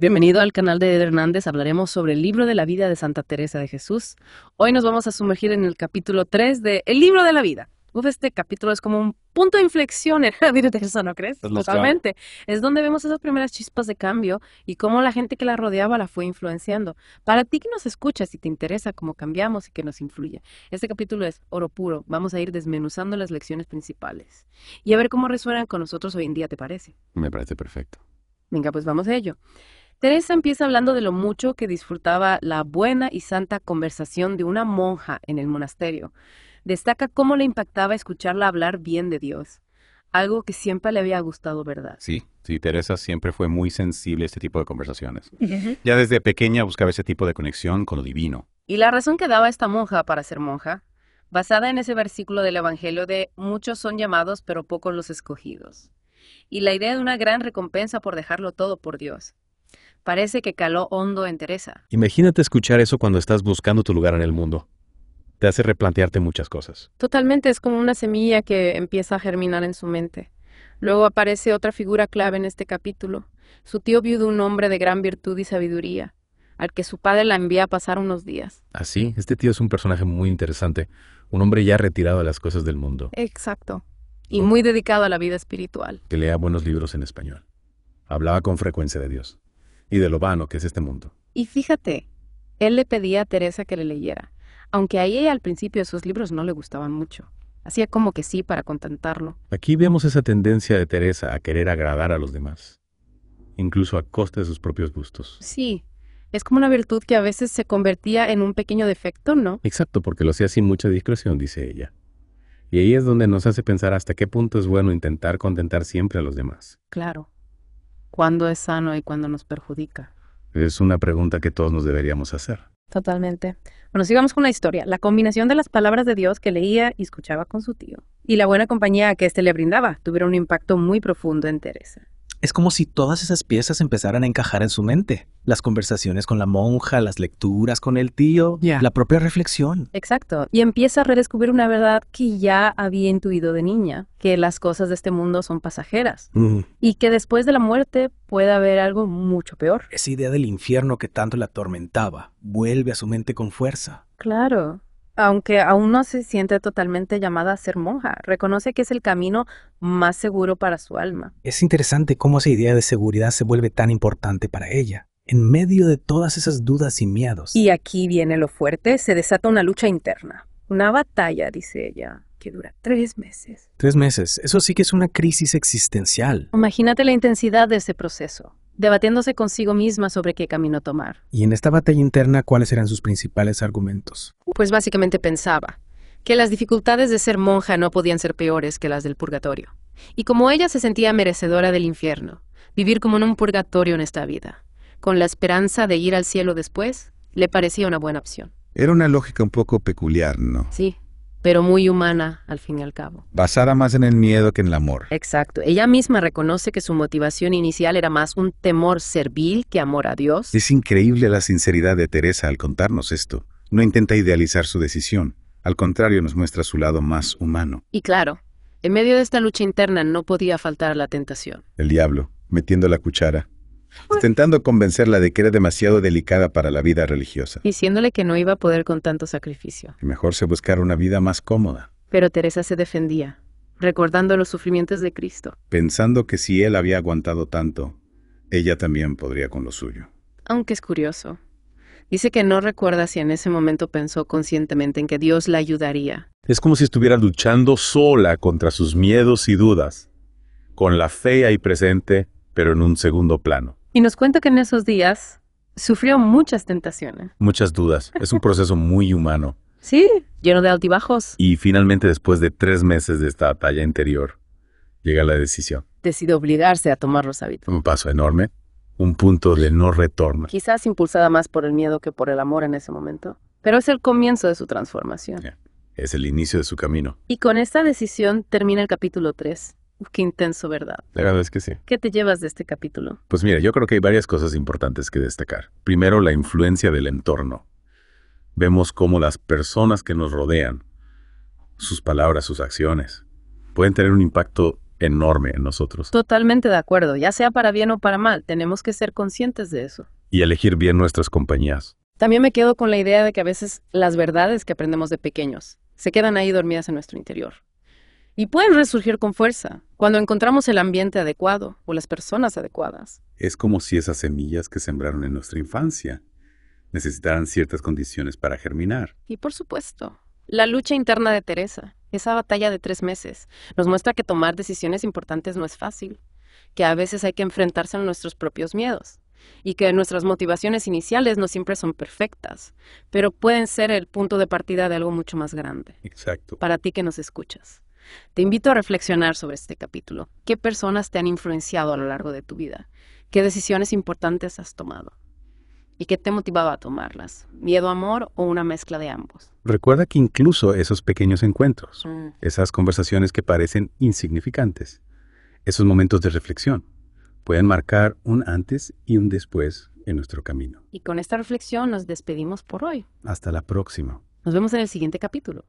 Bienvenido al canal de Eder Hernández. Hablaremos sobre el libro de la vida de Santa Teresa de Jesús. Hoy nos vamos a sumergir en el capítulo 3 de El libro de la vida. Este capítulo es como un punto de inflexión en la vida de Jesús, ¿no crees? Totalmente. Es donde vemos esas primeras chispas de cambio y cómo la gente que la rodeaba la fue influenciando. Para ti que nos escuchas y te interesa cómo cambiamos y que nos influye, este capítulo es oro puro. Vamos a ir desmenuzando las lecciones principales y a ver cómo resuenan con nosotros hoy en día, ¿te parece? Me parece perfecto. Venga, pues vamos a ello. Teresa empieza hablando de lo mucho que disfrutaba la buena y santa conversación de una monja en el monasterio. Destaca cómo le impactaba escucharla hablar bien de Dios, algo que siempre le había gustado, ¿verdad? Sí, Teresa siempre fue muy sensible a este tipo de conversaciones. Ya desde pequeña buscaba ese tipo de conexión con lo divino. Y la razón que daba esta monja para ser monja, basada en ese versículo del Evangelio de muchos son llamados, pero pocos los escogidos. Y la idea de una gran recompensa por dejarlo todo por Dios. Parece que caló hondo en Teresa. Imagínate escuchar eso cuando estás buscando tu lugar en el mundo. Te hace replantearte muchas cosas. Totalmente, es como una semilla que empieza a germinar en su mente. Luego aparece otra figura clave en este capítulo. Su tío viudo, un hombre de gran virtud y sabiduría, al que su padre la envía a pasar unos días. Así, este tío es un personaje muy interesante, un hombre ya retirado de las cosas del mundo, Exacto. Y muy dedicado a la vida espiritual. que lea buenos libros en español. Hablaba con frecuencia de Dios y de lo vano que es este mundo. Y fíjate, él le pedía a Teresa que le leyera, aunque a ella al principio esos libros no le gustaban mucho. Hacía como que sí para contentarlo. Aquí vemos esa tendencia de Teresa a querer agradar a los demás, incluso a costa de sus propios gustos. Sí, es como una virtud que a veces se convertía en un pequeño defecto, ¿no? Exacto, porque lo hacía sin mucha discreción, dice ella. Y ahí es donde nos hace pensar hasta qué punto es bueno intentar contentar siempre a los demás. Claro. ¿Cuándo es sano y cuándo nos perjudica? Es una pregunta que todos nos deberíamos hacer. Totalmente. Bueno, sigamos con la historia. La combinación de las palabras de Dios que leía y escuchaba con su tío y la buena compañía que éste le brindaba tuvieron un impacto muy profundo en Teresa. Es como si todas esas piezas empezaran a encajar en su mente. Las conversaciones con la monja, las lecturas con el tío, la propia reflexión. Exacto. Y empieza a redescubrir una verdad que ya había intuido de niña, que las cosas de este mundo son pasajeras y que después de la muerte puede haber algo mucho peor. Esa idea del infierno que tanto la atormentaba vuelve a su mente con fuerza. Claro. Aunque aún no se siente totalmente llamada a ser monja, reconoce que es el camino más seguro para su alma. Es interesante cómo esa idea de seguridad se vuelve tan importante para ella, en medio de todas esas dudas y miedos. Y aquí viene lo fuerte, se desata una lucha interna. Una batalla, dice ella, que dura 3 meses. 3 meses, eso sí que es una crisis existencial. Imagínate la intensidad de ese proceso, debatiéndose consigo misma sobre qué camino tomar. Y en esta batalla interna, ¿cuáles eran sus principales argumentos? Pues básicamente pensaba que las dificultades de ser monja no podían ser peores que las del purgatorio. Y como ella se sentía merecedora del infierno, vivir como en un purgatorio en esta vida, con la esperanza de ir al cielo después, le parecía una buena opción. Era una lógica un poco peculiar, ¿no? Sí, pero muy humana al fin y al cabo. Basada más en el miedo que en el amor. Exacto. Ella misma reconoce que su motivación inicial era más un temor servil que amor a Dios. Es increíble la sinceridad de Teresa al contarnos esto. No intenta idealizar su decisión. Al contrario, nos muestra su lado más humano. Y claro, en medio de esta lucha interna no podía faltar la tentación. El diablo, metiendo la cuchara, intentando convencerla de que era demasiado delicada para la vida religiosa. Diciéndole que no iba a poder con tanto sacrificio. Que mejor se buscara una vida más cómoda. Pero Teresa se defendía, recordando los sufrimientos de Cristo. Pensando que si él había aguantado tanto, ella también podría con lo suyo. Aunque es curioso. Dice que no recuerda si en ese momento pensó conscientemente en que Dios la ayudaría. Es como si estuviera luchando sola contra sus miedos y dudas, con la fe ahí presente, pero en un segundo plano. Y nos cuenta que en esos días sufrió muchas tentaciones. Muchas dudas. Es un proceso muy humano. Sí, lleno de altibajos. Y finalmente, después de 3 meses de esta batalla interior, llega la decisión. Decide obligarse a tomar los hábitos. Un paso enorme, un punto de no retorno. Quizás impulsada más por el miedo que por el amor en ese momento. Pero es el comienzo de su transformación. Es el inicio de su camino. Y con esta decisión termina el capítulo 3. Qué intenso, ¿verdad? La verdad es que sí. ¿Qué te llevas de este capítulo? Pues mira, yo creo que hay varias cosas importantes que destacar. Primero, la influencia del entorno. Vemos cómo las personas que nos rodean, sus palabras, sus acciones, pueden tener un impacto enorme en nosotros. Totalmente de acuerdo, ya sea para bien o para mal, tenemos que ser conscientes de eso. Y elegir bien nuestras compañías. También me quedo con la idea de que a veces las verdades que aprendemos de pequeños se quedan ahí dormidas en nuestro interior. Y pueden resurgir con fuerza cuando encontramos el ambiente adecuado o las personas adecuadas. Es como si esas semillas que sembraron en nuestra infancia necesitaran ciertas condiciones para germinar. Y por supuesto, la lucha interna de Teresa, esa batalla de 3 meses, nos muestra que tomar decisiones importantes no es fácil, que a veces hay que enfrentarse a nuestros propios miedos y que nuestras motivaciones iniciales no siempre son perfectas, pero pueden ser el punto de partida de algo mucho más grande. Exacto. Para ti que nos escuchas, te invito a reflexionar sobre este capítulo. ¿Qué personas te han influenciado a lo largo de tu vida? ¿Qué decisiones importantes has tomado? ¿Y qué te motivaba a tomarlas? ¿Miedo, amor o una mezcla de ambos? Recuerda que incluso esos pequeños encuentros, esas conversaciones que parecen insignificantes, esos momentos de reflexión, pueden marcar un antes y un después en nuestro camino. Y con esta reflexión nos despedimos por hoy. Hasta la próxima. Nos vemos en el siguiente capítulo.